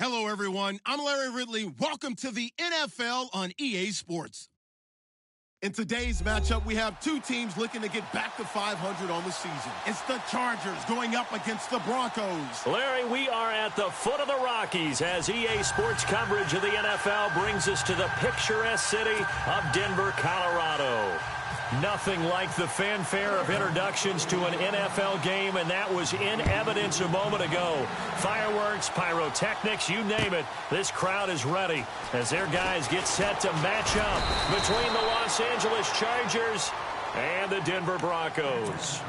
Hello, everyone. I'm Larry Ridley. Welcome to the NFL on EA Sports. In today's matchup, we have two teams looking to get back to 500 on the season. It's the Chargers going up against the Broncos. Larry, we are at the foot of the Rockies as EA Sports coverage of the NFL brings us to the picturesque city of Denver, Colorado. Nothing like the fanfare of introductions to an NFL game, and that was in evidence a moment ago. Fireworks, pyrotechnics, you name it. This crowd is ready as their guys get set to match up between the Los Angeles Chargers and the Denver Broncos.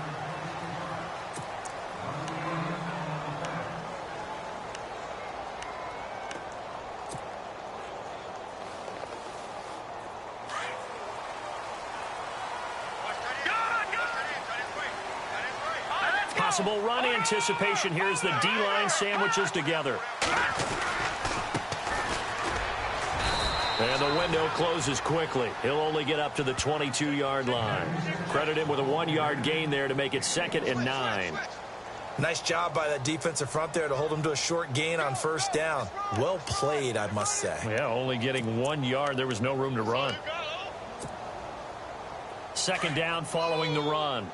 Possible run anticipation here as the D-line sandwiches together. And the window closes quickly. He'll only get up to the 22-yard line. Credit him with a 1-yard gain there to make it 2nd and 9. Nice job by that defensive front there to hold him to a short gain on first down. Well played, I must say. Yeah, only getting 1 yard. There was no room to run. 2nd down following the run.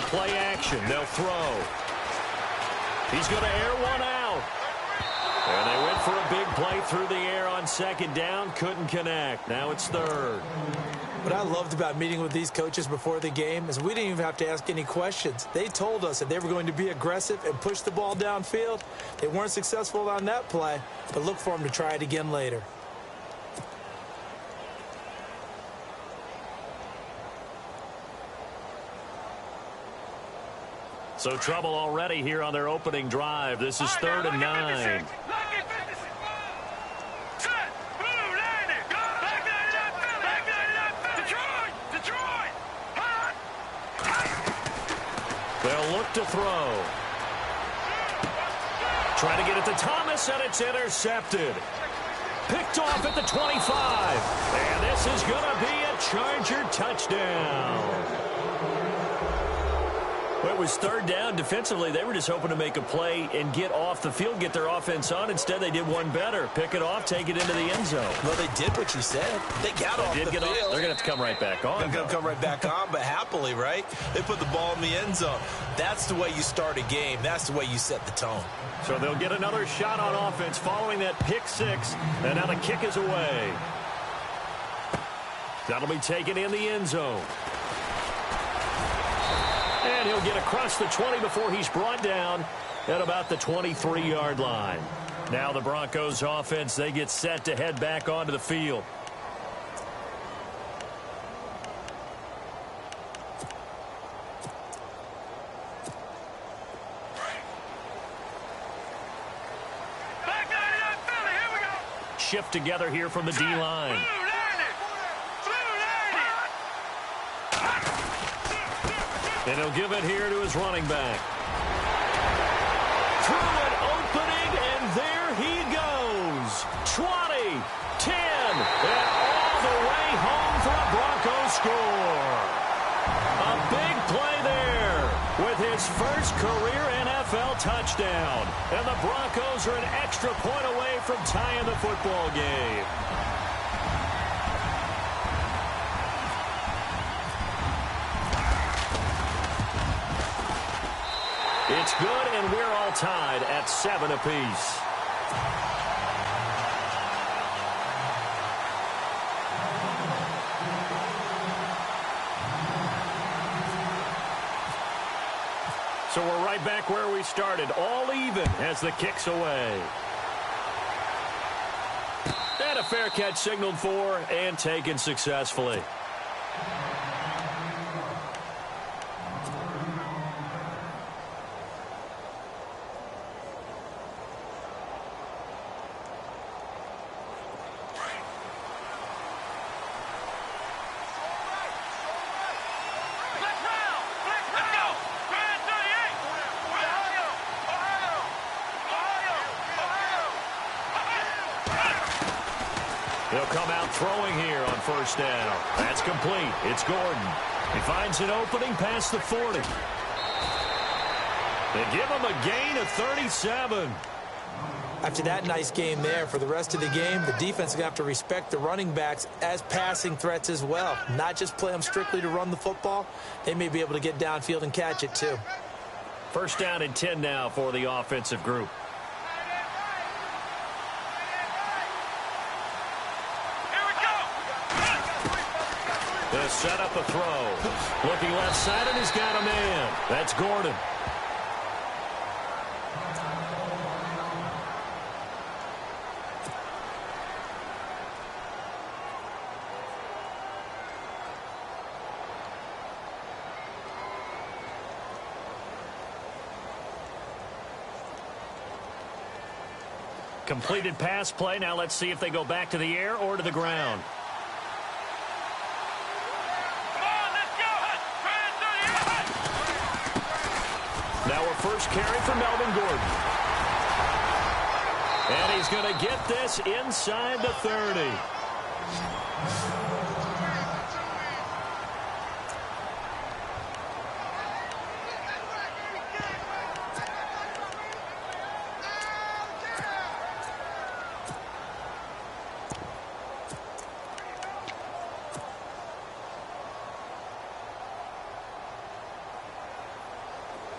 Play action. They'll throw. He's going to air one out. And they went for a big play through the air on 2nd down. Couldn't connect. Now it's 3rd. What I loved about meeting with these coaches before the game is we didn't even have to ask any questions. They told us that they were going to be aggressive and push the ball downfield. They weren't successful on that play, but look for them to try it again later. So trouble already here on their opening drive. This is 3rd and 9. They'll look to throw. Trying to get it to Thomas, and it's intercepted. Picked off at the 25. And this is going to be a Charger touchdown. Well, it was 3rd down. Defensively, they were just hoping to make a play and get off the field, get their offense on. Instead, they did one better. Pick it off, take it into the end zone. Well, they did what you said. They got off the field. They're going to have to come right back on. They're going to come right back on, but happily, right? They put the ball in the end zone. That's the way you start a game. That's the way you set the tone. So they'll get another shot on offense following that pick 6, and now the kick is away. That'll be taken in the end zone. And he'll get across the 20 before he's brought down at about the 23-yard line. Now the Broncos offense, they get set to head back onto the field. Shift together here from the D-line. And he'll give it here to his running back. Through an opening, and there he goes. 20, 10, and all the way home for a Broncos score. A big play there with his first career NFL touchdown. And the Broncos are an extra point away from tying the football game. It's good, and we're all tied at 7 apiece. So we're right back where we started, all even as the kick's away. And a fair catch signaled for and taken successfully. He'll come out throwing here on first down. That's complete. It's Gordon. He finds an opening past the 40. They give him a gain of 37. After that nice game there, for the rest of the game, the defense is going to have to respect the running backs as passing threats as well. Not just play them strictly to run the football. They may be able to get downfield and catch it too. First down and 10 now for the offensive group. They'll set up a throw. Looking left side, and he's got a man. That's Gordon. Completed pass play. Now let's see if they go back to the air or to the ground. Now our first carry for Melvin Gordon. And he's going to get this inside the 30.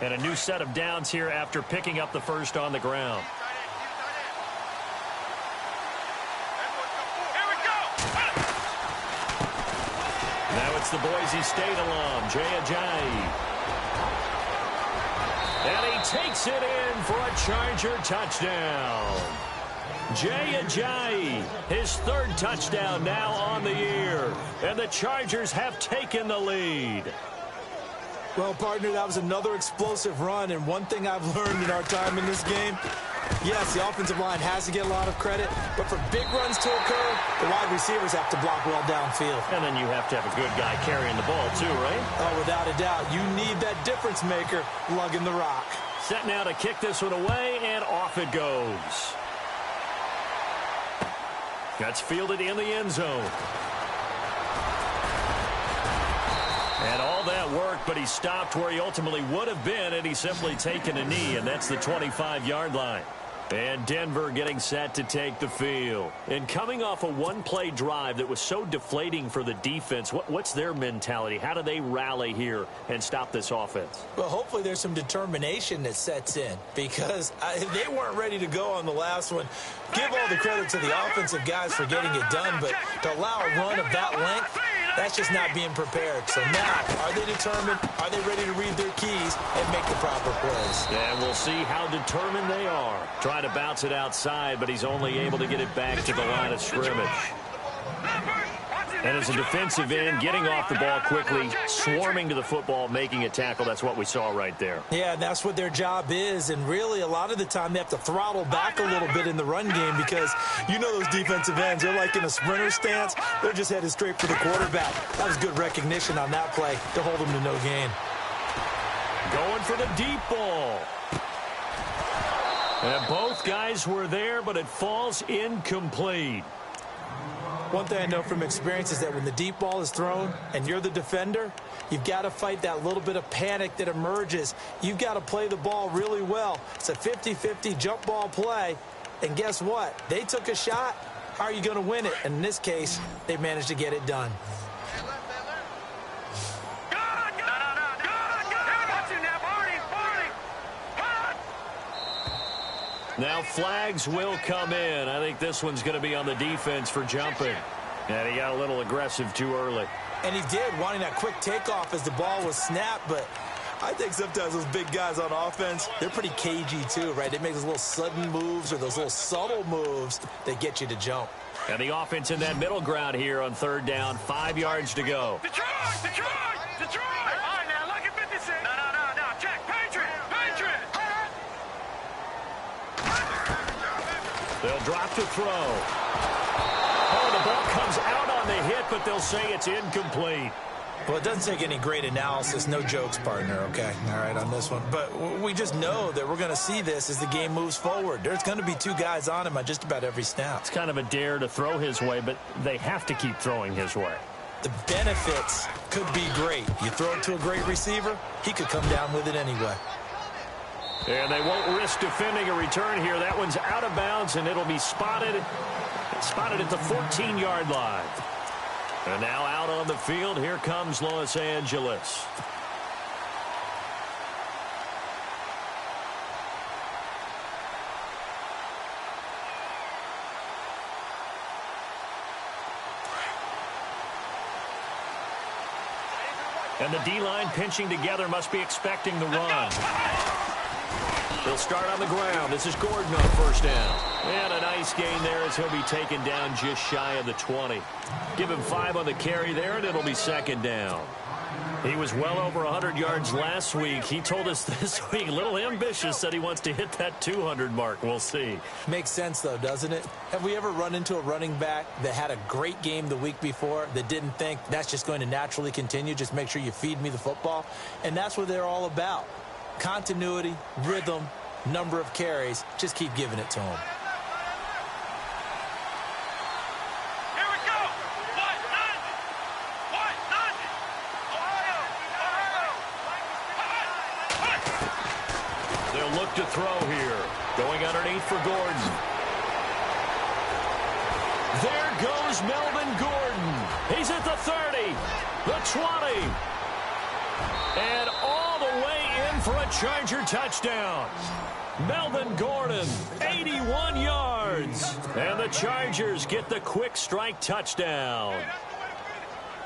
And a new set of downs here after picking up the first on the ground. Now it's the Boise State alum, Jay Ajayi. And he takes it in for a Charger touchdown. Jay Ajayi, his third touchdown now on the year. And the Chargers have taken the lead. Well, partner, that was another explosive run, and one thing I've learned in our time in this game, yes, the offensive line has to get a lot of credit, but for big runs to occur, the wide receivers have to block well downfield. And then you have to have a good guy carrying the ball too, right? Oh, without a doubt. You need that difference maker lugging the rock. Set now to kick this one away, and off it goes. That's fielded in the end zone. And all that worked, but he stopped where he ultimately would have been, and he's simply taken a knee, and that's the 25-yard line. And Denver getting set to take the field. And coming off a one-play drive that was so deflating for the defense, what's their mentality? How do they rally here and stop this offense? Well, hopefully there's some determination that sets in, because they weren't ready to go on the last one. Give all the credit to the offensive guys for getting it done, but to allow a run of that length, that's just not being prepared. So now, are they determined? Are they ready to read their keys and make the proper plays? And we'll see how determined they are. Trying to bounce it outside, but he's only able to get it back to the line of scrimmage. And as a defensive end, getting off the ball quickly, swarming to the football, making a tackle, that's what we saw right there. Yeah, that's what their job is, and really a lot of the time they have to throttle back a little bit in the run game because you know those defensive ends, they're like in a sprinter stance. They're just headed straight for the quarterback. That was good recognition on that play to hold them to no gain. Going for the deep ball. And both guys were there, but it falls incomplete. One thing I know from experience is that when the deep ball is thrown and you're the defender, you've got to fight that little bit of panic that emerges. You've got to play the ball really well. It's a 50-50 jump ball play. And guess what? They took a shot. How are you going to win it? And in this case, they managed to get it done. Now flags will come in. I think this one's going to be on the defense for jumping. And he got a little aggressive too early. And he did, wanting that quick takeoff as the ball was snapped. But I think sometimes those big guys on offense, they're pretty cagey too, right? They make those little sudden moves or those little subtle moves that get you to jump. And the offense in that middle ground here on third down, 5 yards to go. Detroit! All right, now, look at 56. No. Check. Patriot! They'll drop to throw. Oh, the ball comes out on the hit, but they'll say it's incomplete. Well, it doesn't take any great analysis. No jokes, partner, okay? All right, on this one. But we just know that we're going to see this as the game moves forward. There's going to be two guys on him on just about every snap. It's kind of a dare to throw his way, but they have to keep throwing his way. The benefits could be great. You throw it to a great receiver, he could come down with it anyway. And they won't risk defending a return here. That one's out of bounds, and it'll be spotted at the 14-yard line. And now out on the field, here comes Los Angeles. And the D-line pinching together must be expecting the run. He'll start on the ground. This is Gordon on first down. And a nice gain there as he'll be taken down just shy of the 20. Give him 5 on the carry there, and it'll be second down. He was well over 100 yards last week. He told us this week, a little ambitious, said he wants to hit that 200 mark. We'll see. Makes sense, though, doesn't it? Have we ever run into a running back that had a great game the week before that didn't think that's just going to naturally continue? Just make sure you feed me the football. And that's what they're all about. Continuity, rhythm, number of carries. Just keep giving it to him. Here we go. What? Ohio. They'll look to throw here. Going underneath for Gordon. There goes Melvin Gordon. He's at the 30, the 20, and all the way in for a Charger touchdown. Melvin Gordon, 81 yards. And the Chargers get the quick strike touchdown.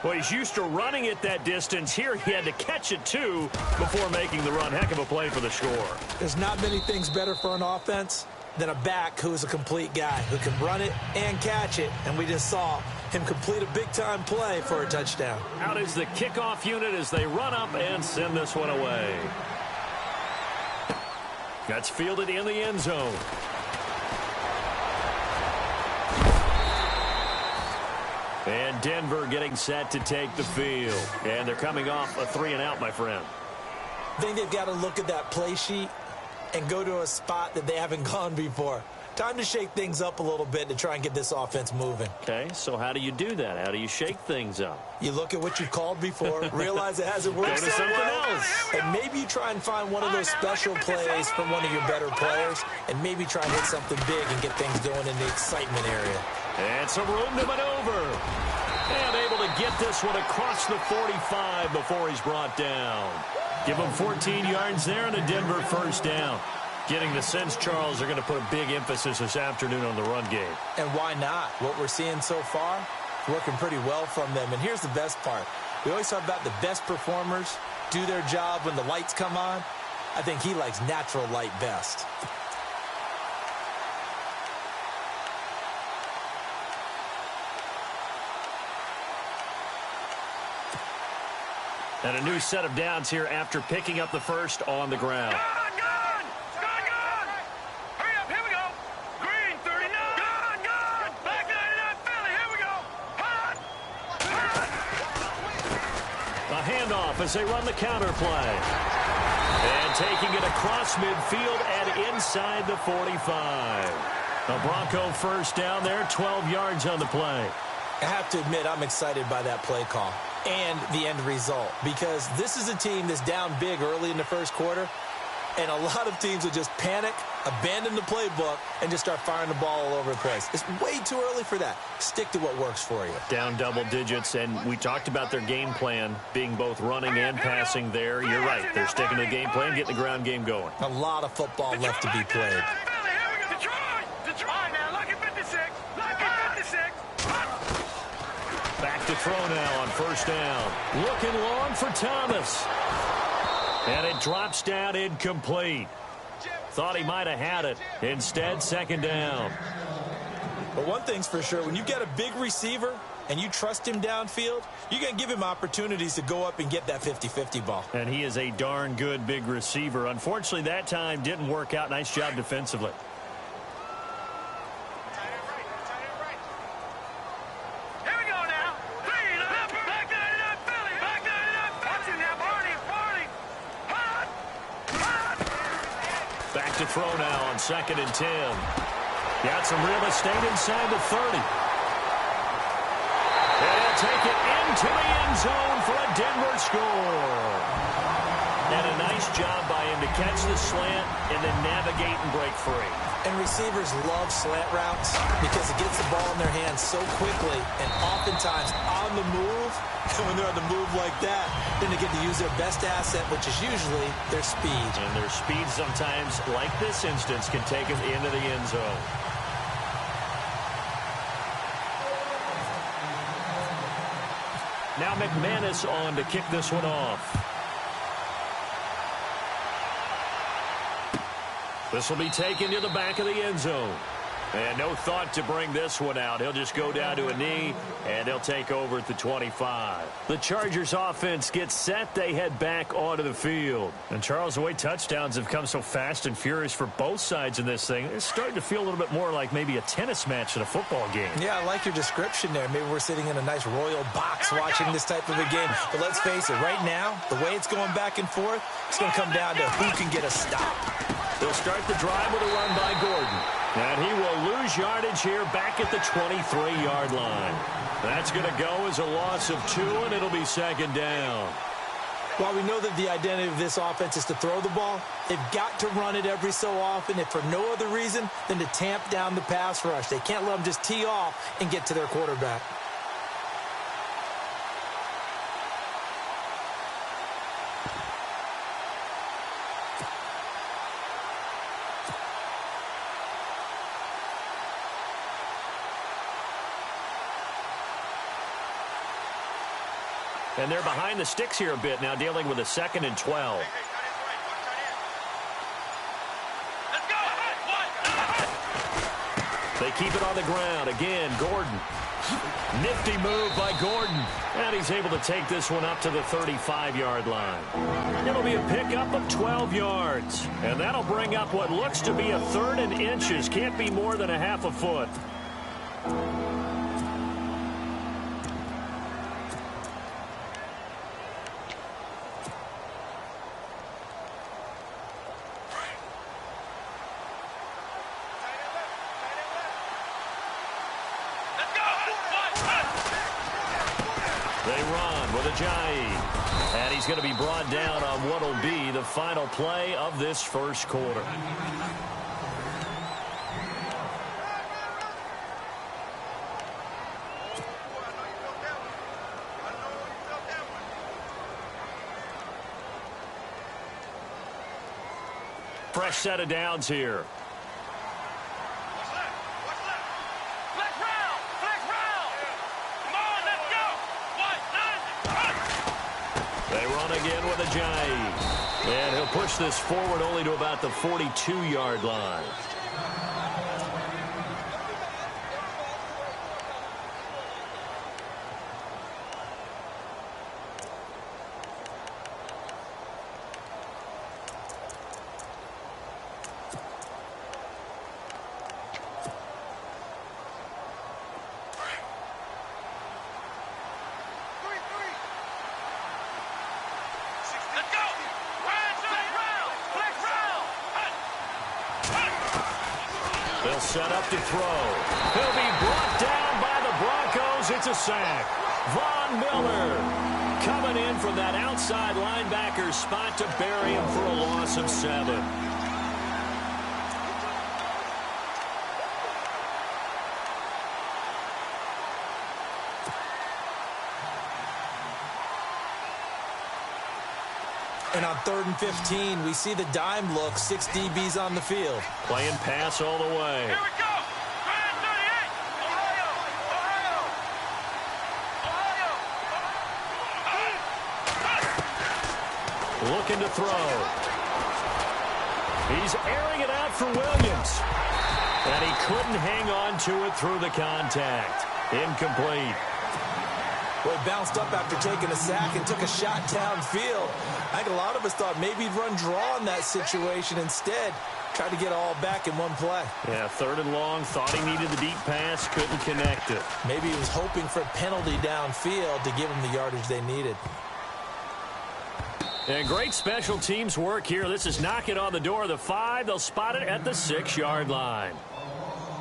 Well, he's used to running it that distance. Here he had to catch it, too, before making the run. Heck of a play for the score. There's not many things better for an offense than a back who is a complete guy, who can run it and catch it. And we just saw him complete a big-time play for a touchdown. Out is the kickoff unit as they run up and send this one away. That's fielded in the end zone. And Denver getting set to take the field. And they're coming off a 3-and-out, my friend. I think they've got to look at that play sheet and go to a spot that they haven't gone before. Time to shake things up a little bit to try and get this offense moving. Okay, so how do you do that? How do you shake things up? You look at what you've called before, realize it hasn't worked Go to so something well, else. and maybe you try and find one of those special plays from one of your better players, and maybe try and hit something big and get things going in the excitement area. And some room to maneuver. And able to get this one across the 45 before he's brought down. Give him 14 yards there and a Denver first down. Getting the sense, Charles, they're going to put a big emphasis this afternoon on the run game. And why not? What we're seeing so far, working pretty well from them. And here's the best part. We always talk about the best performers do their job when the lights come on. I think he likes natural light best. And a new set of downs here after picking up the first on the ground. Hurry up, here we go. Green, 39. Gone. Back 99, Philly, here we go. A handoff as they run the counter play. And taking it across midfield and inside the 45. A Bronco first down there, 12 yards on the play. I have to admit, I'm excited by that play call and the end result, because this is a team that's down big early in the first quarter, and a lot of teams will just panic, abandon the playbook, and just start firing the ball all over the place. It's way too early for that. Stick to what works for you. Down double digits, and we talked about their game plan being both running and passing there. You're right. They're sticking to the game plan, getting the ground game going. A lot of football left to be played. Back to throw now on first down. Looking long for Thomas. And it drops down incomplete. Thought he might have had it. Instead, second down. But one thing's for sure, when you've got a big receiver and you trust him downfield, you're going to give him opportunities to go up and get that 50-50 ball. And he is a darn good big receiver. Unfortunately, that time didn't work out. Nice job defensively. Here we go now. 3 and a half. Back 99 Philly. Back to throw now on 2nd and 10. Got some real estate inside the 30. And he'll take it into the end zone for a Denver score. And a nice job by him to catch the slant and then navigate and break free. And receivers love slant routes because it gets the ball in their hands so quickly and oftentimes on the move. And when they're on the move like that, then they get to use their best asset, which is usually their speed. And their speed sometimes, like this instance, can take them into the end zone. Now McManus on to kick this one off. This will be taken to the back of the end zone. And no thought to bring this one out. He'll just go down to a knee, and he'll take over at the 25. The Chargers offense gets set. They head back onto the field. And, Charles, the way touchdowns have come so fast and furious for both sides in this thing, it's starting to feel a little bit more like maybe a tennis match in a football game. Yeah, I like your description there. Maybe we're sitting in a nice royal box watching this type of a game. But let's face it, right now, the way it's going back and forth, it's going to come down to who can get a stop. They'll start the drive with a run by Gordon. And he will lose yardage here back at the 23-yard line. That's going to go as a loss of 2, and it'll be 2nd down. While we know that the identity of this offense is to throw the ball, they've got to run it every so often, if for no other reason than to tamp down the pass rush. They can't let them just tee off and get to their quarterback. And they're behind the sticks here a bit now, dealing with a 2nd and 12. They keep it on the ground. Again, Gordon. Nifty move by Gordon. And he's able to take this one up to the 35-yard line. It'll be a pickup of 12 yards. And that'll bring up what looks to be a 3rd and inches. Can't be more than a half a foot. They run with Ajayi. And he's going to be brought down on what will be the final play of this first quarter. Fresh set of downs here. Again with Ajayi. And he'll push this forward only to about the 42-yard line. They'll set up to throw. He'll be brought down by the Broncos. It's a sack. Von Miller coming in from that outside linebacker spot to bury him for a loss of 7. And on 3rd and 15, we see the dime look, 6 DBs on the field. Playing pass all the way. Here we go. Grand 38. Ohio. Looking to throw. He's airing it out for Williams. And he couldn't hang on to it through the contact. Incomplete. Well, he bounced up after taking a sack and took a shot downfield. I think a lot of us thought maybe he'd run draw in that situation instead. Tried to get all back in one play. Yeah, 3rd and long. Thought he needed the deep pass. Couldn't connect it. Maybe he was hoping for a penalty downfield to give him the yardage they needed. And great special teams work here. This is knocking on the door of the 5. They'll spot it at the 6-yard line.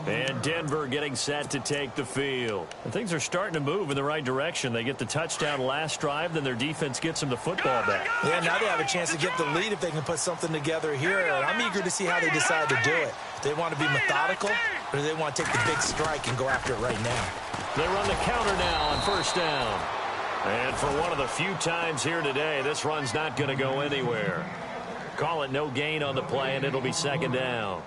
And Denver getting set to take the field. And things are starting to move in the right direction. They get the touchdown last drive, then their defense gets them the football back. Yeah, now they have a chance to get the lead if they can put something together here. And I'm eager to see how they decide to do it. Do they want to be methodical, or do they want to take the big strike and go after it right now? They run the counter now on first down. And for one of the few times here today, this run's not going to go anywhere. Call it no gain on the play, and it'll be second down.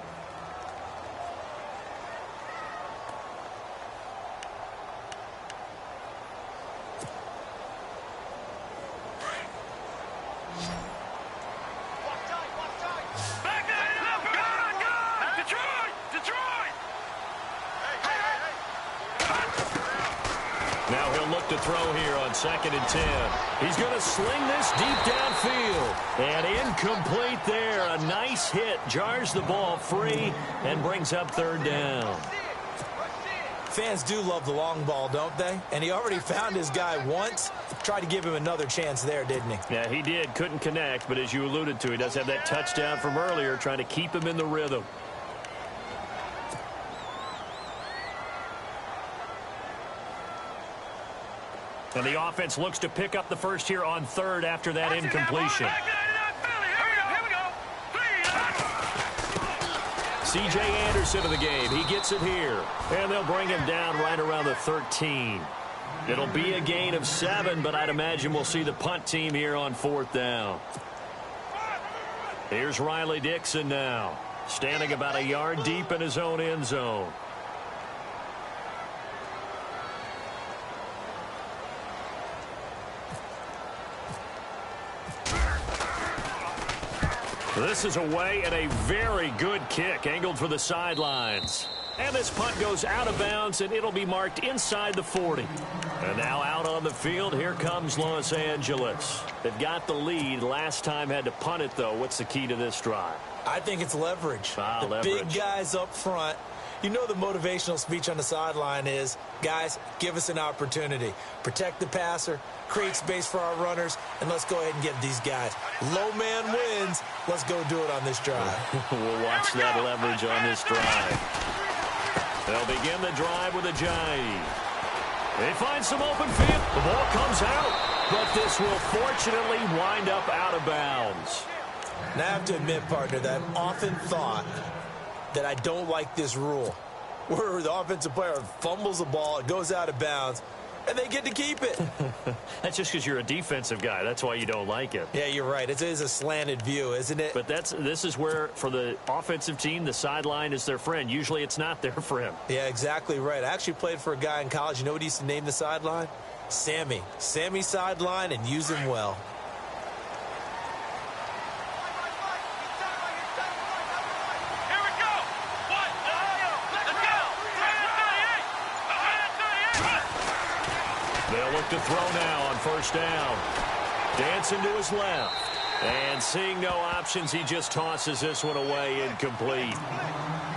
Now he'll look to throw here on 2nd and 10. He's going to sling this deep downfield. And incomplete there. A nice hit. Jars the ball free and brings up 3rd down. Fans do love the long ball, don't they? And he already found his guy once. Tried to give him another chance there, didn't he? Yeah, he did. Couldn't connect. But as you alluded to, he does have that touchdown from earlier, trying to keep him in the rhythm. And the offense looks to pick up the first here on 3rd after that incompletion. C.J. Anderson of the game. He gets it here. And they'll bring him down right around the 13. It'll be a gain of 7, but I'd imagine we'll see the punt team here on 4th down. Here's Riley Dixon now, standing about a yard deep in his own end zone. This is away and a very good kick, angled for the sidelines. And this punt goes out of bounds, and it'll be marked inside the 40. And now out on the field, here comes Los Angeles. They've got the lead. Last time had to punt it, though. What's the key to this drive? I think it's leverage. Leverage. Big guys up front. You know the motivational speech on the sideline is, guys, give us an opportunity. Protect the passer, create space for our runners, and let's go ahead and get these guys. Low man wins. Let's go do it on this drive. We'll watch that leverage on this drive. They'll begin the drive with a jive. They find some open field. The ball comes out, but this will fortunately wind up out of bounds. Now I have to admit, partner, that I've often thought that I don't like this rule, where the offensive player fumbles the ball, it goes out of bounds, and they get to keep it. That's just because you're a defensive guy. That's why you don't like it. Yeah, you're right. It is a slanted view, isn't it? But this is where, for the offensive team, the sideline is their friend. Usually it's not their friend. Yeah, exactly right. I actually played for a guy in college. You know what he used to name the sideline? Sammy. Sammy sideline, and use him well. They'll look to throw now on first down. Dancing to his left. And seeing no options, he just tosses this one away incomplete.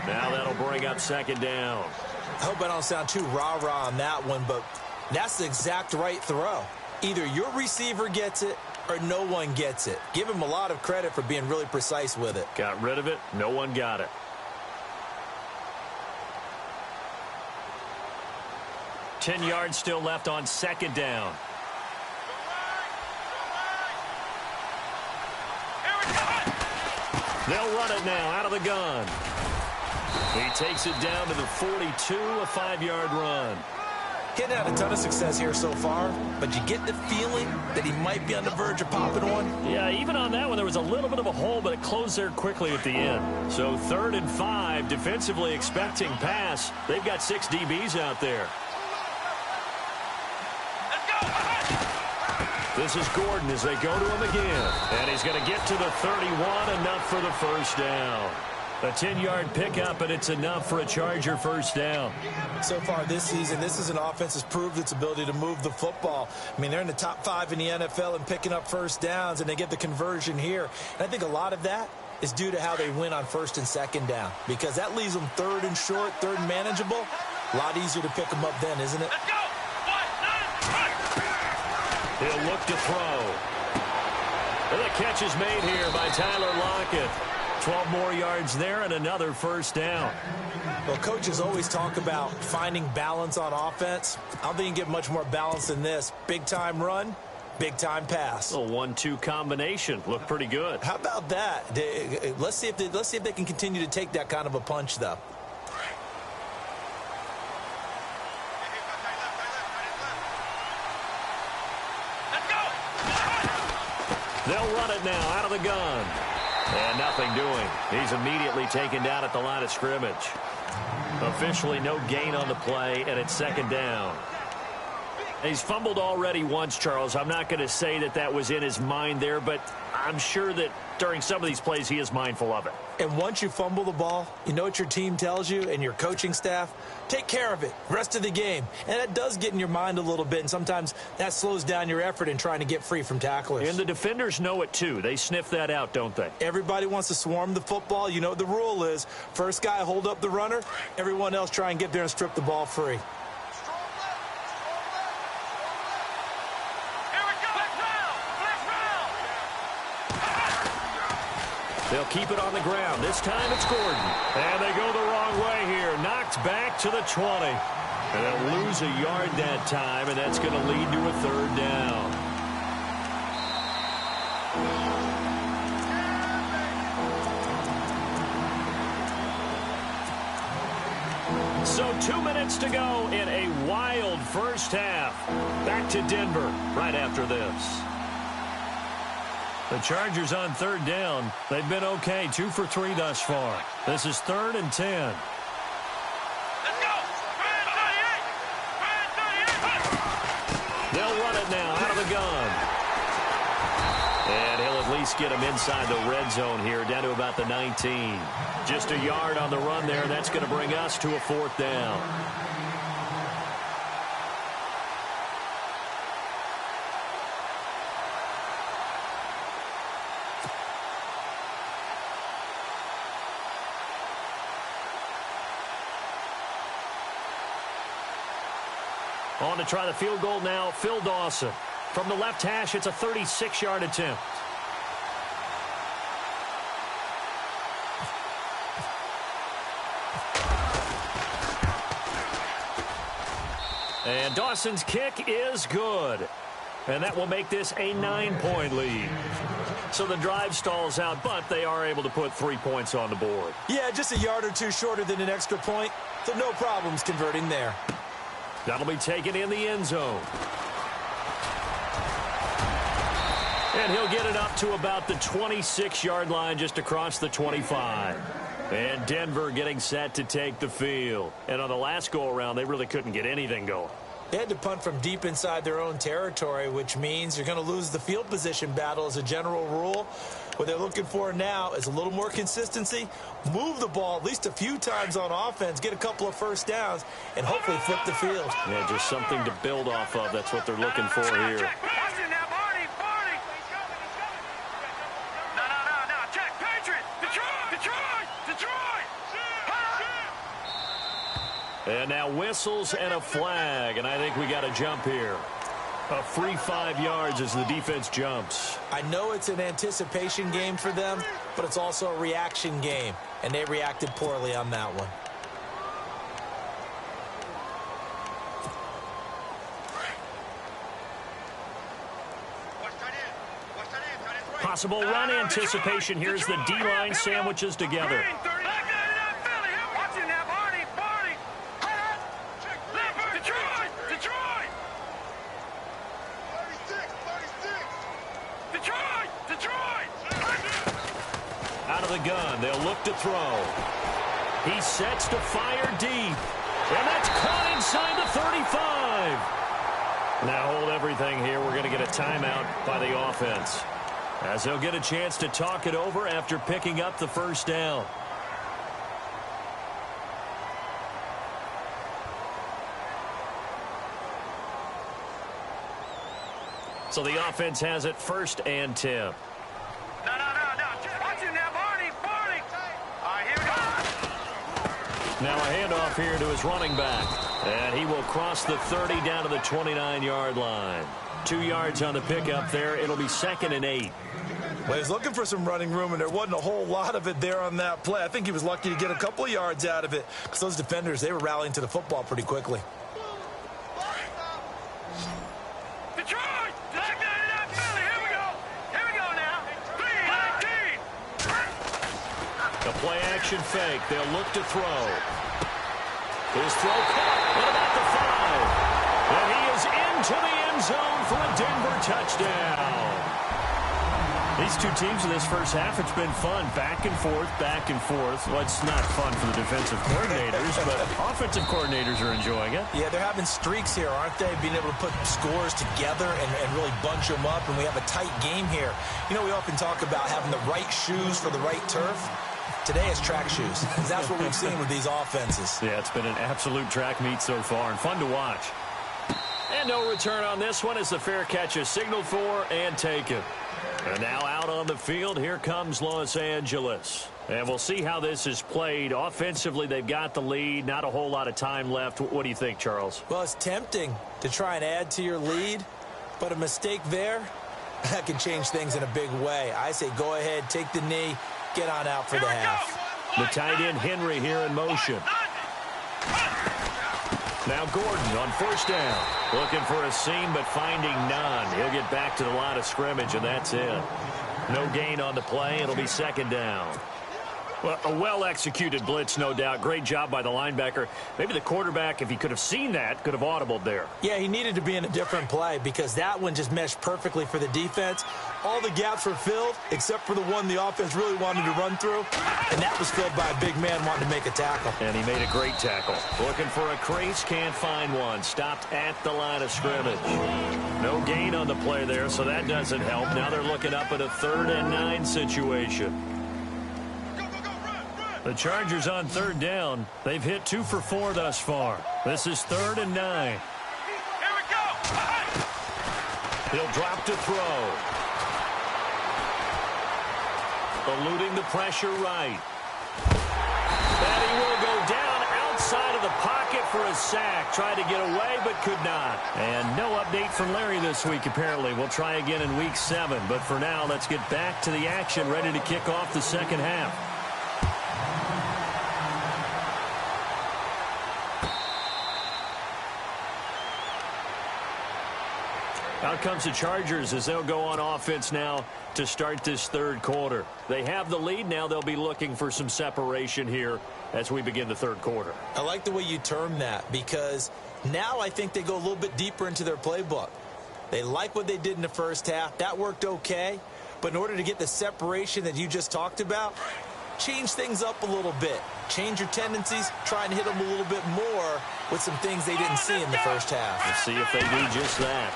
Now that'll bring up 2nd down. I hope I don't sound too rah-rah on that one, but that's the exact right throw. Either your receiver gets it or no one gets it. Give him a lot of credit for being really precise with it. Got rid of it. No one got it. 10 yards still left on 2nd down. They'll run it now out of the gun. He takes it down to the 42, a 5-yard run. He hadn't had a ton of success here so far, but you get the feeling that he might be on the verge of popping one. Yeah, even on that one, there was a little bit of a hole, but it closed there quickly at the end. So 3rd and 5, defensively expecting pass. They've got 6 DBs out there. This is Gordon as they go to him again. And he's going to get to the 31, enough for the first down. A 10-yard pickup, and it's enough for a Charger first down. So far this season, this is an offense that's proved its ability to move the football. I mean, they're in the top 5 in the NFL and picking up first downs, and they get the conversion here. And I think a lot of that is due to how they win on 1st and 2nd down, because that leaves them 3rd and short, 3rd and manageable. A lot easier to pick them up then, isn't it? Let's go! 1, 9, 1. He'll look to throw. And the catch is made here by Tyler Lockett. 12 more yards there and another first down. Well, coaches always talk about finding balance on offense. I don't think you can get much more balance than this. Big-time run, big-time pass. A 1-2 combination. Looked pretty good. How about that? Let's see if they can continue to take that kind of a punch, though. They'll run it now out of the gun. And nothing doing. He's immediately taken down at the line of scrimmage. Officially no gain on the play, and it's second down. He's fumbled already once, Charles. I'm not going to say that that was in his mind there, but I'm sure that during some of these plays he is mindful of it. And once you fumble the ball, you know what your team tells you and your coaching staff? Take care of it. Rest of the game. And that does get in your mind a little bit, and sometimes that slows down your effort in trying to get free from tacklers. And the defenders know it, too. They sniff that out, don't they? Everybody wants to swarm the football. You know what the rule is. First guy hold up the runner. Everyone else try and get there and strip the ball free. They'll keep it on the ground. This time it's Gordon. And they go the wrong way here. Knocked back to the 20. And they'll lose a yard that time, and that's going to lead to a third down. So 2 minutes to go in a wild first half. Back to Denver right after this. The Chargers on third down. They've been okay, 2 for 3 thus far. This is 3rd and 10. Let's go! They'll run it now out of the gun. And he'll at least get him inside the red zone here, down to about the 19. Just a yard on the run there. That's going to bring us to a 4th down. On to try the field goal now, Phil Dawson. From the left hash, it's a 36-yard attempt. And Dawson's kick is good. And that will make this a 9-point lead. So the drive stalls out, but they are able to put 3 points on the board. Yeah, just a yard or two shorter than an extra point, so no problems converting there. That'll be taken in the end zone. And he'll get it up to about the 26-yard line, just across the 25. And Denver getting set to take the field. And on the last go-around, they really couldn't get anything going. They had to punt from deep inside their own territory, which means you're going to lose the field position battle as a general rule. What they're looking for now is a little more consistency, move the ball at least a few times on offense, get a couple of first downs, and hopefully flip the field. Yeah, just something to build off of. That's what they're looking for here. Check, Patriot! Detroit! And now whistles and a flag, and I think we got a jump here. A free 5 yards as the defense jumps. I know it's an anticipation game for them, but it's also a reaction game, and they reacted poorly on that one. Possible run anticipation. Here's the D-line sandwiches together. Out of the gun, they'll look to throw. He sets to fire deep. And that's caught inside the 35. Now hold everything here. We're going to get a timeout by the offense, as they'll get a chance to talk it over after picking up the first down. So the offense has it 1st and 10. No. Watch him now, Barney. All right, here we Now a handoff here to his running back. And he will cross the 30 down to the 29-yard line. 2 yards on the pickup there. It'll be 2nd and 8. Well, he was looking for some running room, and there wasn't a whole lot of it there on that play. I think he was lucky to get a couple of yards out of it because those defenders, they were rallying to the football pretty quickly. Detroit! Back 99 Philly. Here we go. Here we go now. 3-19. The play-action fake. They'll look to throw. His throw caught. What about the 5? And he is into the end zone for a Denver touchdown. These two teams in this first half, it's been fun. Back and forth, back and forth. Well, it's not fun for the defensive coordinators, but offensive coordinators are enjoying it. Yeah, they're having streaks here, aren't they? Being able to put scores together and really bunch them up, and we have a tight game here. You know, we often talk about having the right shoes for the right turf. Today it's track shoes. That's what we've seen with these offenses. Yeah, it's been an absolute track meet so far, and fun to watch. And no return on this one as the fair catch is signaled for and taken. And now out on the field, here comes Los Angeles. And we'll see how this is played. Offensively, they've got the lead. Not a whole lot of time left. What do you think, Charles? Well, it's tempting to try and add to your lead, but a mistake there, that can change things in a big way. I say go ahead, take the knee, get on out for the half. The tight end, Henry, here in motion. Now Gordon on first down. Looking for a seam, but finding none. He'll get back to the line of scrimmage, and that's it. No gain on the play. It'll be 2nd down. Well, a well-executed blitz, no doubt. Great job by the linebacker. Maybe the quarterback, if he could have seen that, could have audibled there. Yeah, he needed to be in a different play because that one just meshed perfectly for the defense. All the gaps were filled except for the one the offense really wanted to run through, and that was filled by a big man wanting to make a tackle. And he made a great tackle. Looking for a crease, can't find one. Stopped at the line of scrimmage. No gain on the play there, so that doesn't help. Now they're looking up at a 3rd and 9 situation. The Chargers on 3rd down. They've hit 2 for 4 thus far. This is 3rd and 9. Here we go. He'll drop to throw. Eluding the pressure right. And he will go down outside of the pocket for a sack. Tried to get away, but could not. And no update from Larry this week, apparently. We'll try again in Week 7. But for now, let's get back to the action, ready to kick off the second half. Out comes the Chargers as they'll go on offense now to start this 3rd quarter. They have the lead. Now they'll be looking for some separation here as we begin the 3rd quarter. I like the way you term that because now I think they go a little bit deeper into their playbook. They like what they did in the first half. That worked okay. But in order to get the separation that you just talked about, change things up a little bit. Change your tendencies. Try and hit them a little bit more with some things they didn't see in the first half. We'll see if they do just that.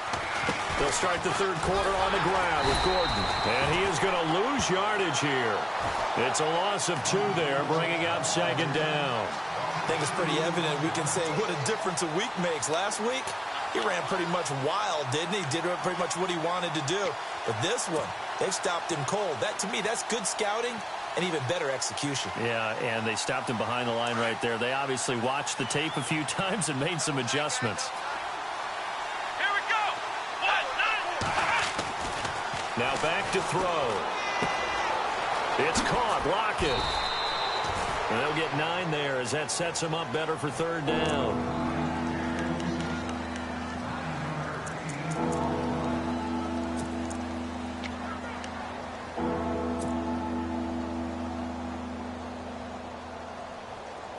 They'll start the 3rd quarter on the ground with Gordon. And he is going to lose yardage here. It's a loss of 2 there, bringing up 2nd down. I think it's pretty evident we can say what a difference a week makes. Last week, he ran pretty much wild, didn't he? Did pretty much what he wanted to do. But this one, they've stopped him cold. That, to me, that's good scouting and even better execution. Yeah, and they stopped him behind the line right there. They obviously watched the tape a few times and made some adjustments. Here we go. Now back to throw. It's caught. Lockett. And they'll get 9 there as that sets them up better for 3rd down.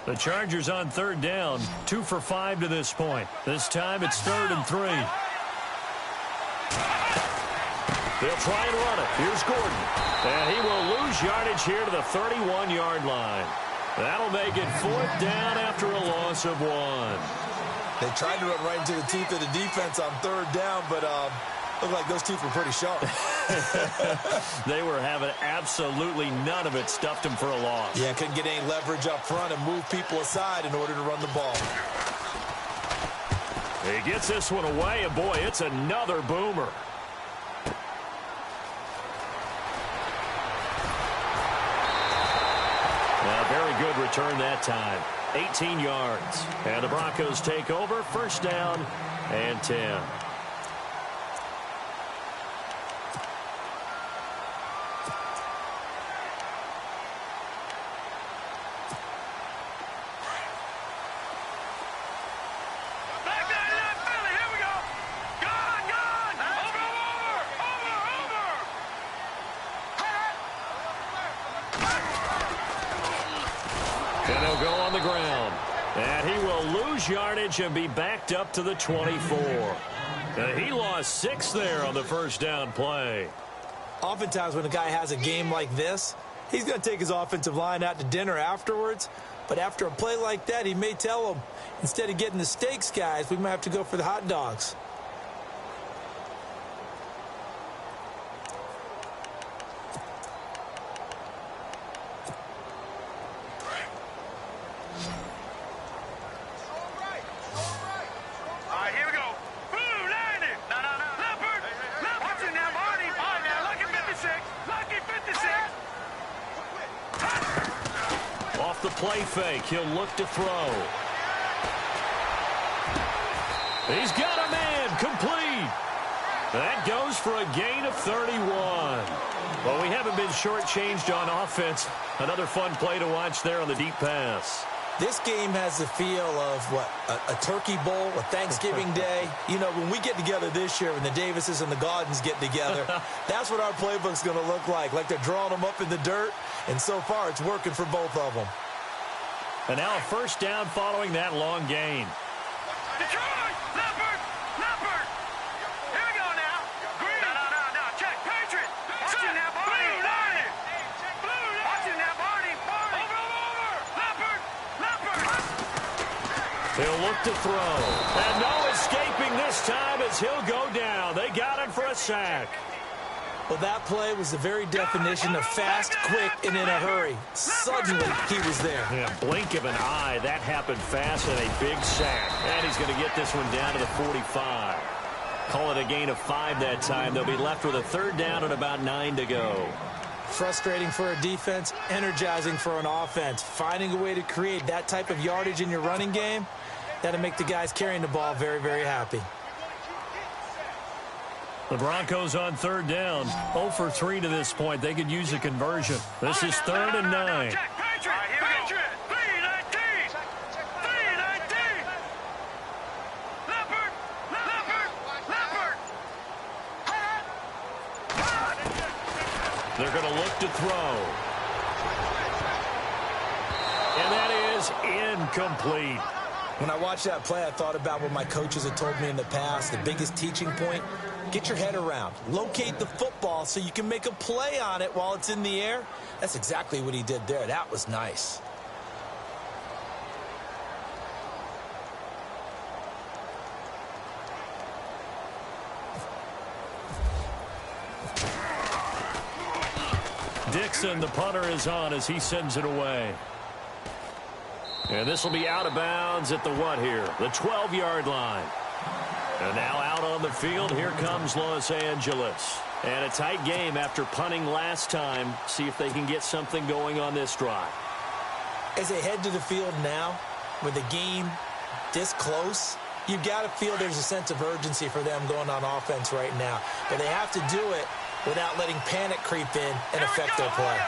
The Chargers on 3rd down, 2 for 5 to this point. This time it's 3rd and 3. They'll try and run it. Here's Gordon. And he will lose yardage here to the 31-yard line. That'll make it 4th down after a loss of 1. They tried to run right into the teeth of the defense on 3rd down, but looked like those teeth were pretty sharp. They were having absolutely none of it. Stuffed him for a loss. Yeah, couldn't get any leverage up front and move people aside in order to run the ball. He gets this one away, and boy, it's another boomer. Very good return that time. 18 yards. And the Broncos take over, first down and 10. And he'll go on the ground. And he will lose yardage and be backed up to the 24. And he lost 6 there on the first down play. Oftentimes when a guy has a game like this, he's going to take his offensive line out to dinner afterwards. But after a play like that, he may tell them, instead of getting the steaks, guys, we might have to go for the hot dogs. The play fake. He'll look to throw. He's got a man. Complete. That goes for a gain of 31. Well, we haven't been shortchanged on offense. Another fun play to watch there on the deep pass. This game has the feel of, what, a turkey bowl, a Thanksgiving day. You know, when we get together this year, when the Davises and the Gaudens get together, that's what our playbook's going to look like they're drawing them up in the dirt. And so far, it's working for both of them. And now a first down following that long gain. Detroit! Leopard! Leopard! Here we go now. Green! No. Check. Patriot! Watching that Barney! Blue! Watching that Barney! Over! Leopard! He'll look to throw. And no escaping this time as he'll go down. They got him for a sack. Well, that play was the very definition of fast, quick, and in a hurry. Suddenly, he was there. Yeah, blink of an eye. That happened fast and a big sack. And he's going to get this one down to the 45. Call it a gain of 5 that time. They'll be left with a third down and about 9 to go. Frustrating for a defense, energizing for an offense. Finding a way to create that type of yardage in your running game, that'll make the guys carrying the ball very, very happy. The Broncos on third down. 0 for 3 to this point. They could use a conversion. This is 3rd and 9. Check. Patriot! 319! Leopard! They're going to look to throw. And that is incomplete. When I watched that play, I thought about what my coaches had told me in the past. The biggest teaching point, get your head around. Locate the football so you can make a play on it while it's in the air. That's exactly what he did there. That was nice. Dixon, the punter, is on as he sends it away. And this will be out of bounds at the what here? The 12-yard line. And now out on the field, here comes Los Angeles. And a tight game after punting last time. See if they can get something going on this drive. As they head to the field now, with the game this close, you've got to feel there's a sense of urgency for them going on offense right now. But they have to do it without letting panic creep in and affect their play.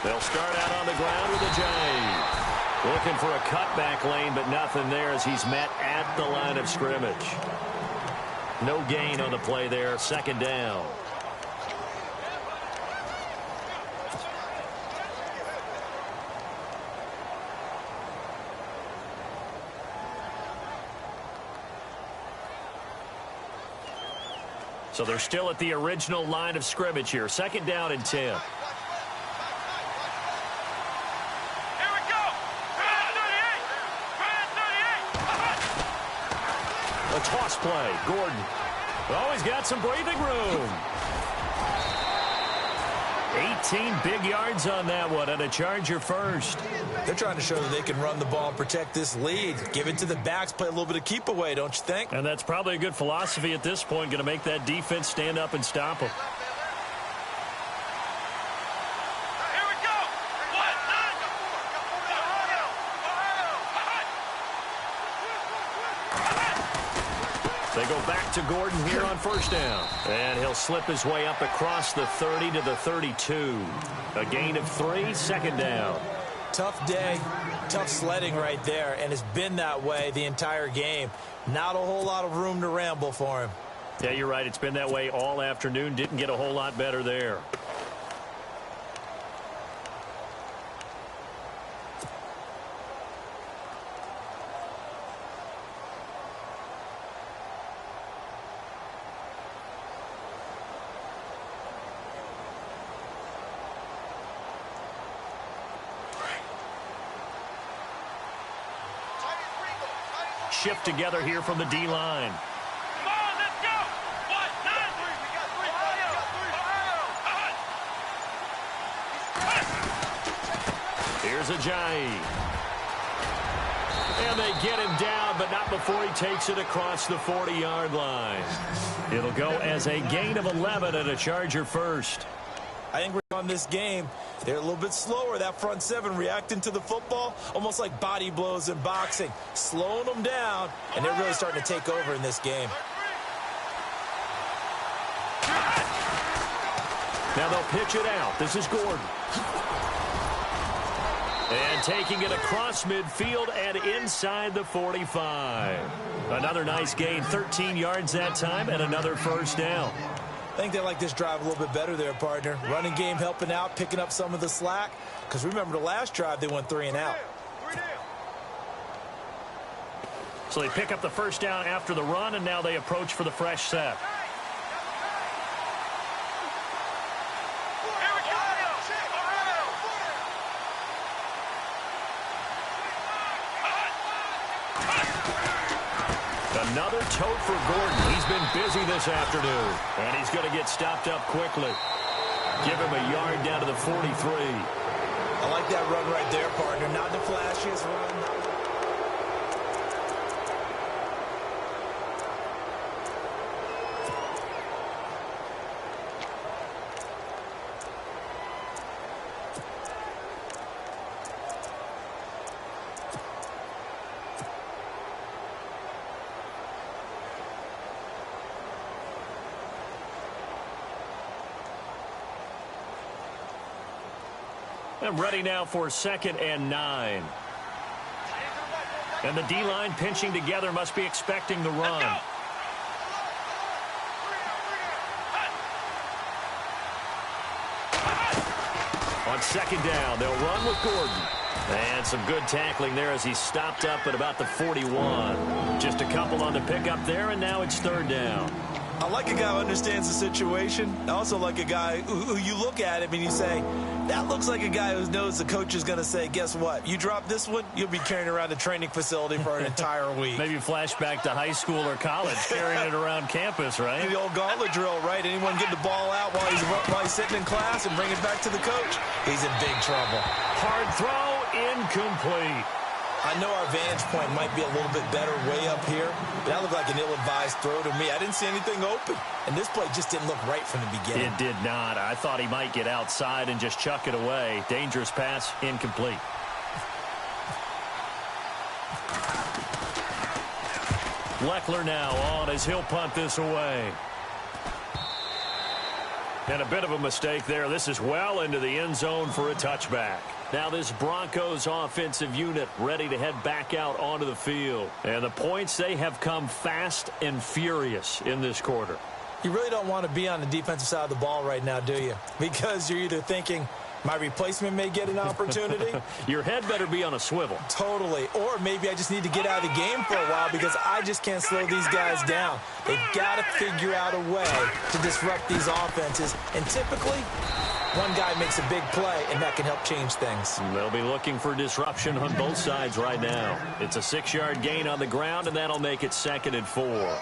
They'll start out on the ground with a J. Looking for a cutback lane, but nothing there as he's met at the line of scrimmage. No gain on the play there. 2nd down. So they're still at the original line of scrimmage here. 2nd down and 10. A toss play. Gordon. Oh, he's got some breathing room. 18 big yards on that one, and a Charger first. They're trying to show that they can run the ball and protect this lead. Give it to the backs, play a little bit of keep away, don't you think? And that's probably a good philosophy at this point, going to make that defense stand up and stop them. They go back to Gordon here on first down. And he'll slip his way up across the 30 to the 32. A gain of 3, second down. Tough day, tough sledding right there, and it's been that way the entire game. Not a whole lot of room to ramble for him. Yeah, you're right. It's been that way all afternoon. Didn't get a whole lot better there. Shift together here from the D-line. Come on, let's go. 1, 9, 3. We got 3. Here's Ajayi. And they get him down, but not before he takes it across the 40-yard line. It'll go as a gain of 11 and a Charger first. I think we're on this game. They're a little bit slower, that front seven, reacting to the football, almost like body blows in boxing, slowing them down, and they're really starting to take over in this game. Now they'll pitch it out. This is Gordon. And taking it across midfield and inside the 45. Another nice gain, 13 yards that time, and another first down. I think they like this drive a little bit better there, partner. Running game helping out, picking up some of the slack. Because remember the last drive, they went 3 and out. So they pick up the first down after the run, and now they approach for the fresh set. Another tote for Gordon. He's been busy this afternoon. And he's going to get stopped up quickly. Give him a yard down to the 43. I like that run right there, partner. Not the flashiest run. And ready now for 2nd and 9. And the D-line pinching together, must be expecting the run. On 2nd down, they'll run with Gordon. And some good tackling there as he stopped up at about the 41. Just a couple on the pickup there, and now it's 3rd down. I like a guy who understands the situation. I also like a guy who you look at him and you say, that looks like a guy who knows the coach is going to say, guess what? You drop this one, you'll be carrying around a training facility for an entire week. Maybe flashback to high school or college, carrying it around campus, right? The old gauntlet drill, right? Anyone get the ball out while he's sitting in class and bring it back to the coach? He's in big trouble. Hard throw, incomplete. I know our vantage point might be a little bit better way up here, but that looked like an ill-advised throw to me. I didn't see anything open, and this play just didn't look right from the beginning. It did not. I thought he might get outside and just chuck it away. Dangerous pass, incomplete. Leckler now on as he'll punt this away. And a bit of a mistake there. This is well into the end zone for a touchback. Now this Broncos offensive unit ready to head back out onto the field. And the points, they have come fast and furious in this quarter. You really don't want to be on the defensive side of the ball right now, do you? Because you're either thinking, my replacement may get an opportunity. Your head better be on a swivel. Totally. Or maybe I just need to get out of the game for a while because I just can't slow these guys down. They've got to figure out a way to disrupt these offenses. And typically, one guy makes a big play, and that can help change things. They'll be looking for disruption on both sides right now. It's a 6-yard gain on the ground, and that'll make it 2nd and 4.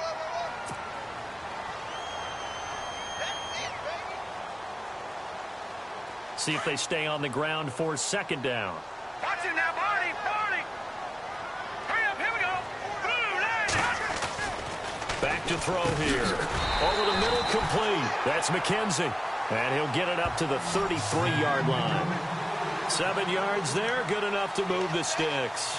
See if they stay on the ground for 2nd down. Watch it now, Barney. Hurry up, here we go. Blue line. Back to throw here. Over the middle, complete. That's McKenzie. And he'll get it up to the 33-yard line. 7 yards there, good enough to move the sticks.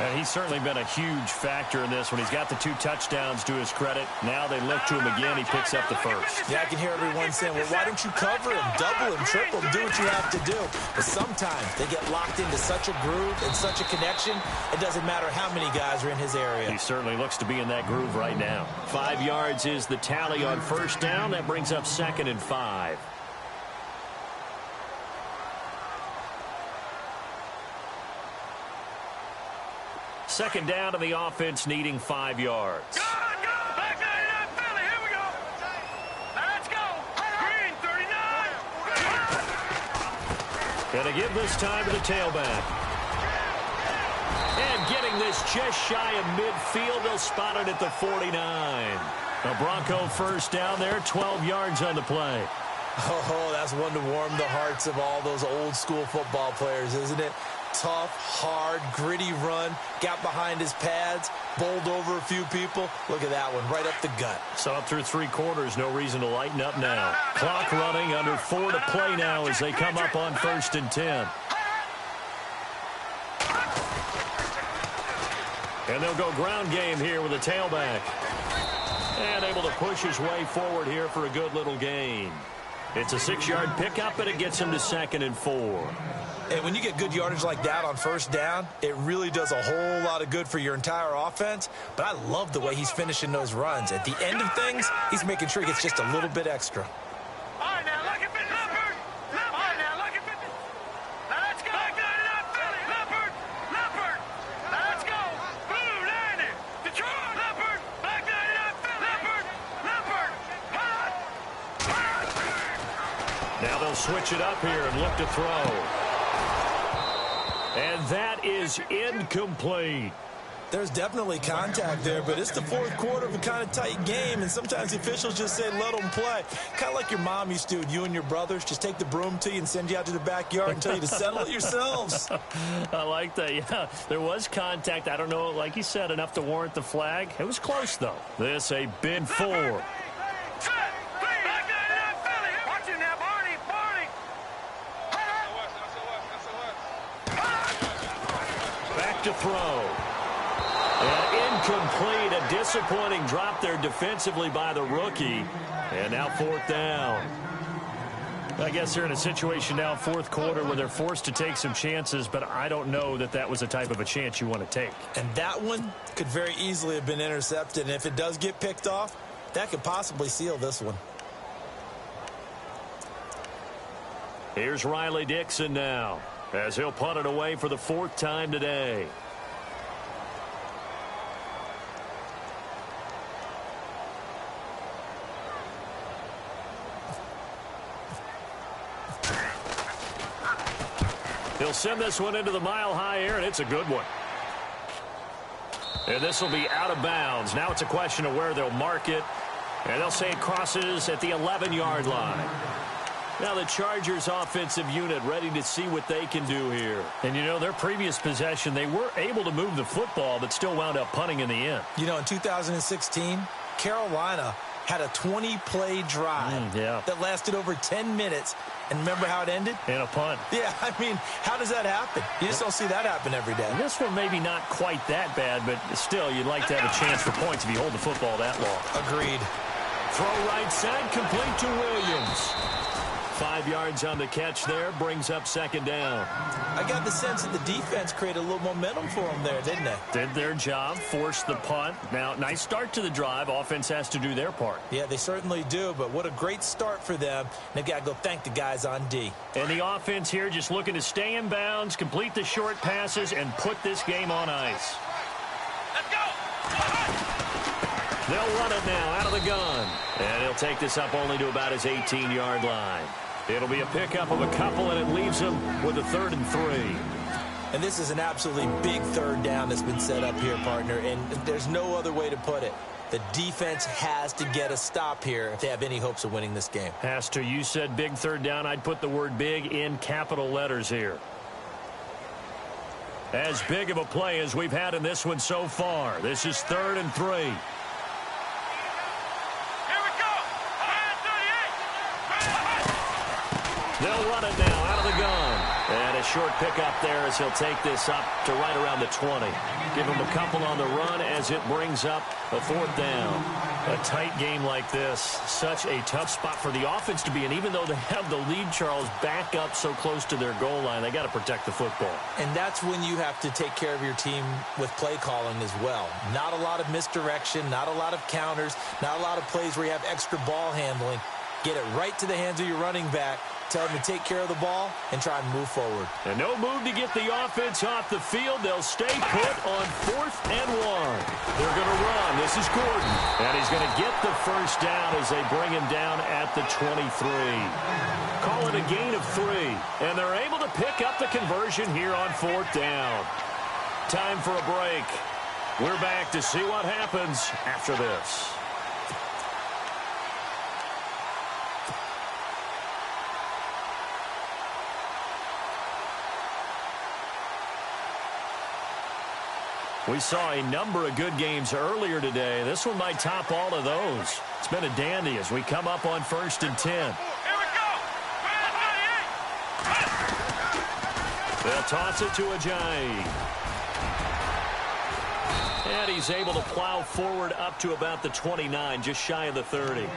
And he's certainly been a huge factor in this when he's got the 2 touchdowns to his credit. Now they look to him again. He picks up the first. Yeah, I can hear everyone saying, well, why don't you cover him, double him, triple him, do what you have to do. But sometimes they get locked into such a groove and such a connection, it doesn't matter how many guys are in his area. He certainly looks to be in that groove right now. 5 yards is the tally on first down. That brings up 2nd and 5. Second down to the offense, needing 5 yards. Go! Back 99, Philly, here we go! Let's go! Green, 39! Gonna give this time to the tailback. And getting this just shy of midfield, they'll spot it at the 49. A Bronco first down there, 12 yards on the play. Oh, that's one to warm the hearts of all those old school football players, isn't it? Tough, hard, gritty run, got behind his pads, bowled over a few people. Look at that one, right up the gut. So up through 3 quarters, no reason to lighten up now. Clock running, under 4 to play now as they come up on 1st and 10. And they'll go ground game here with a tailback. And able to push his way forward here for a good little gain. It's a 6-yard pickup, and it gets him to 2nd and 4. And when you get good yardage like that on first down, it really does a whole lot of good for your entire offense. But I love the way he's finishing those runs. At the end of things, he's making sure he gets just a little bit extra. All right, now, look at it, Leopard! All right, now, look at it. Now, let's go! Back 99, Philly! Leopard! Now, let's go! Blue, landed! Detroit! Leopard! Back 99, Philly! Leopard! Now they'll switch it up here and look to throw. And that is incomplete. There's definitely contact there, but it's the 4th quarter of a kind of tight game, and sometimes the officials just say, let them play. Kind of like your mom used to with you and your brothers. Just take the broom to you and send you out to the backyard and tell you to settle it yourselves. I like that, yeah. There was contact. I don't know, like you said, enough to warrant the flag. It was close, though. This a bid 4. To throw. And incomplete. A disappointing drop there defensively by the rookie. And now 4th down. I guess they're in a situation now, 4th quarter, where they're forced to take some chances, but I don't know that that was the type of a chance you want to take. And that one could very easily have been intercepted. And if it does get picked off, that could possibly seal this one. Here's Riley Dixon now, as he'll punt it away for the 4th time today. He'll send this one into the mile-high air, and it's a good one. And this will be out of bounds. Now it's a question of where they'll mark it, and they'll say it crosses at the 11-yard line. Now the Chargers offensive unit ready to see what they can do here. And, you know, their previous possession, they were able to move the football, but still wound up punting in the end. You know, in 2016, Carolina had a 20-play drive that lasted over 10 minutes. And remember how it ended? In a punt. Yeah, I mean, how does that happen? You just don't see that happen every day. This one maybe not quite that bad, but still, you'd like to have a chance for points if you hold the football that long. Agreed. Throw right side, complete to Williams. 5 yards on the catch there, brings up 2nd down. I got the sense that the defense created a little momentum for them there, didn't they? Did their job, forced the punt. Now, nice start to the drive. Offense has to do their part. Yeah, they certainly do, but what a great start for them. They've got to go thank the guys on D. And the offense here just looking to stay in bounds, complete the short passes, and put this game on ice. Let's go! They'll run it now out of the gun. And he'll take this up only to about his 18-yard line. It'll be a pickup of a couple, and it leaves him with a 3rd and 3. And this is an absolutely big 3rd down that's been set up here, partner, and there's no other way to put it. The defense has to get a stop here if they have any hopes of winning this game. Has to. You said big 3rd down. I'd put the word big in capital letters here. As big of a play as we've had in this one so far. This is 3rd and 3. They'll run it now out of the gun. And a short pickup there as he'll take this up to right around the 20. Give him a couple on the run as it brings up a 4th down. A tight game like this, such a tough spot for the offense to be in. Even though they have the lead, Charles, back up so close to their goal line, they got to protect the football. And that's when you have to take care of your team with play calling as well. Not a lot of misdirection, not a lot of counters, not a lot of plays where you have extra ball handling. Get it right to the hands of your running back. Tell them to take care of the ball and try and move forward. And no move to get the offense off the field. They'll stay put on 4th and 1. They're going to run. This is Gordon. And he's going to get the first down as they bring him down at the 23. Call it a gain of 3. And they're able to pick up the conversion here on 4th down. Time for a break. We're back to see what happens after this. We saw a number of good games earlier today. This one might top all of those. It's been a dandy as we come up on 1st and 10. Here we go. They'll toss it to Ajayi. And he's able to plow forward up to about the 29, just shy of the 30.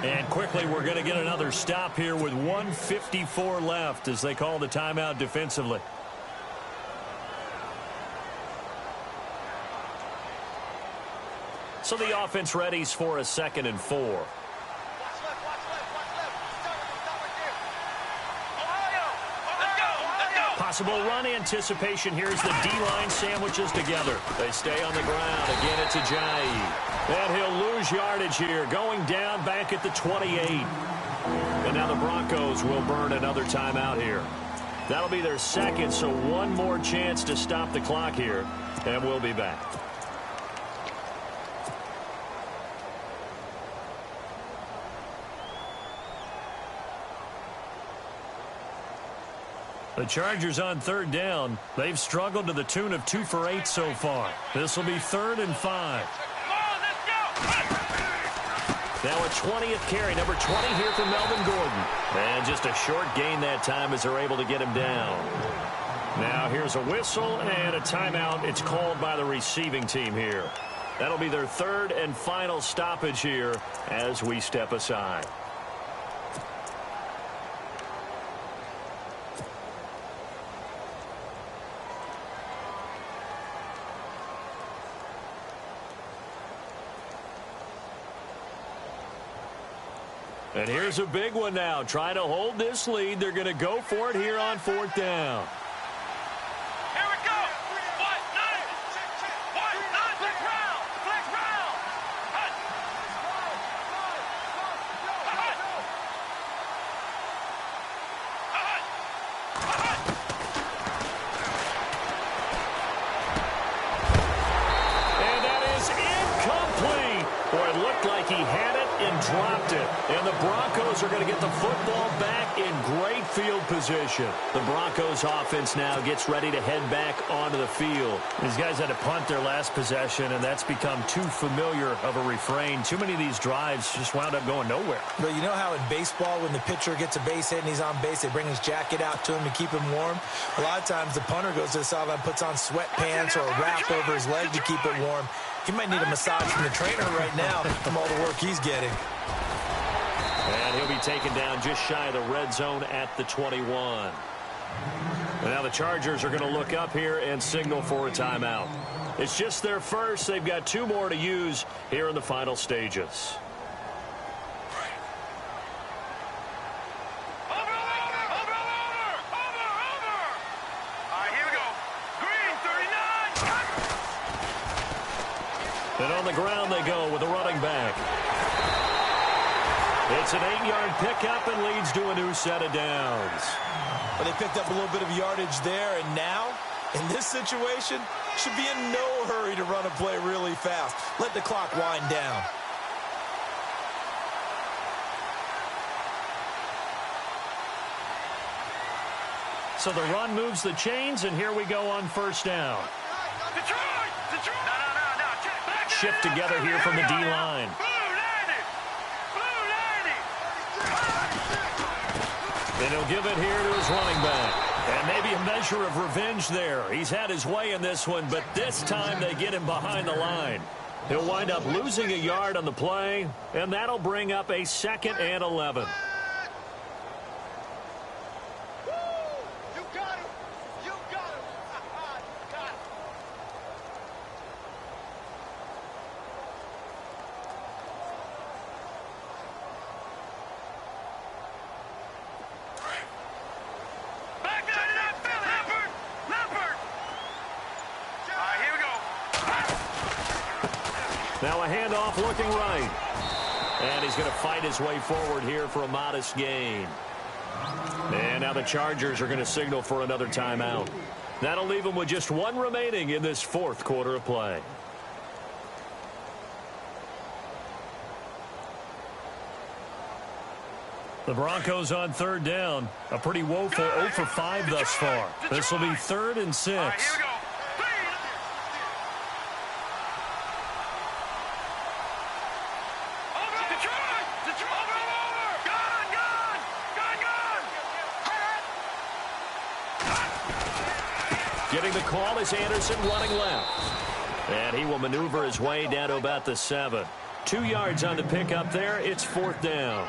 And quickly, we're going to get another stop here with 1:54 left as they call the timeout defensively. So the offense readies for a 2nd and 4. Possible run anticipation. Here's the D-line sandwiches together. They stay on the ground. Again, it's Ajayi. And he'll lose yardage here. Going down back at the 28. And now the Broncos will burn another timeout here. That'll be their 2nd, so one more chance to stop the clock here. And we'll be back. The Chargers on 3rd down. They've struggled to the tune of 2 for 8 so far. This will be 3rd and 5. Now a 20th carry, number 20 here for Melvin Gordon. And just a short gain that time as they're able to get him down. Now here's a whistle and a timeout. It's called by the receiving team here. That'll be their 3rd and final stoppage here as we step aside. And here's a big one now. Trying to hold this lead. They're going to go for it here on 4th down. Here we go. 1-9. 1-9. Flex round. Flex round. Hut. Hut. Hut. And that is incomplete. Boy, it looked like he had it and dropped it. And the Broncos are going to get the football back in great field position. The Broncos offense now gets ready to head back onto the field. These guys had to punt their last possession, and that's become too familiar of a refrain. Too many of these drives just wound up going nowhere. But you know how in baseball, when the pitcher gets a base hit and he's on base, they bring his jacket out to him to keep him warm? A lot of times the punter goes to the sideline, puts on sweatpants or a wrap over his leg to keep it warm. He might need a massage from the trainer right now from all the work he's getting. And he'll be taken down just shy of the red zone at the 21. And now the Chargers are going to look up here and signal for a timeout. It's just their first. They've got 2 more to use here in the final stages. And on the ground they go with a running back. It's an 8-yard pickup and leads to a new set of downs. But they picked up a little bit of yardage there, and now, in this situation, should be in no hurry to run a play really fast. Let the clock wind down. So the run moves the chains, and here we go on 1st down. Detroit! Detroit! No. Shift together here from the D-line. And he'll give it here to his running back. And maybe a measure of revenge there. He's had his way in this one, but this time they get him behind the line. He'll wind up losing a yard on the play, and that'll bring up a 2nd and 11. Now a handoff looking right. And he's going to fight his way forward here for a modest gain. And now the Chargers are going to signal for another timeout. That'll leave them with just 1 remaining in this 4th quarter of play. The Broncos on 3rd down. A pretty woeful 0 for 5 thus far. This will be 3rd and 6. Here we go. Getting the call is Anderson running left. And he will maneuver his way down to about the 7. 2 yards on the pickup there. It's 4th down.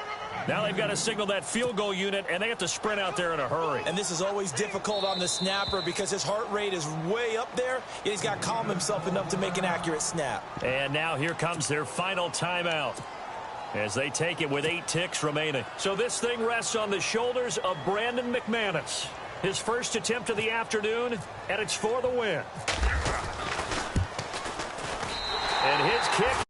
Now they've got to signal that field goal unit, and they have to sprint out there in a hurry. And this is always difficult on the snapper because his heart rate is way up there. He's got to calm himself enough to make an accurate snap. And now here comes their final timeout as they take it with 8 ticks remaining. So this thing rests on the shoulders of Brandon McManus. His first attempt of the afternoon, and it's for the win. And his kick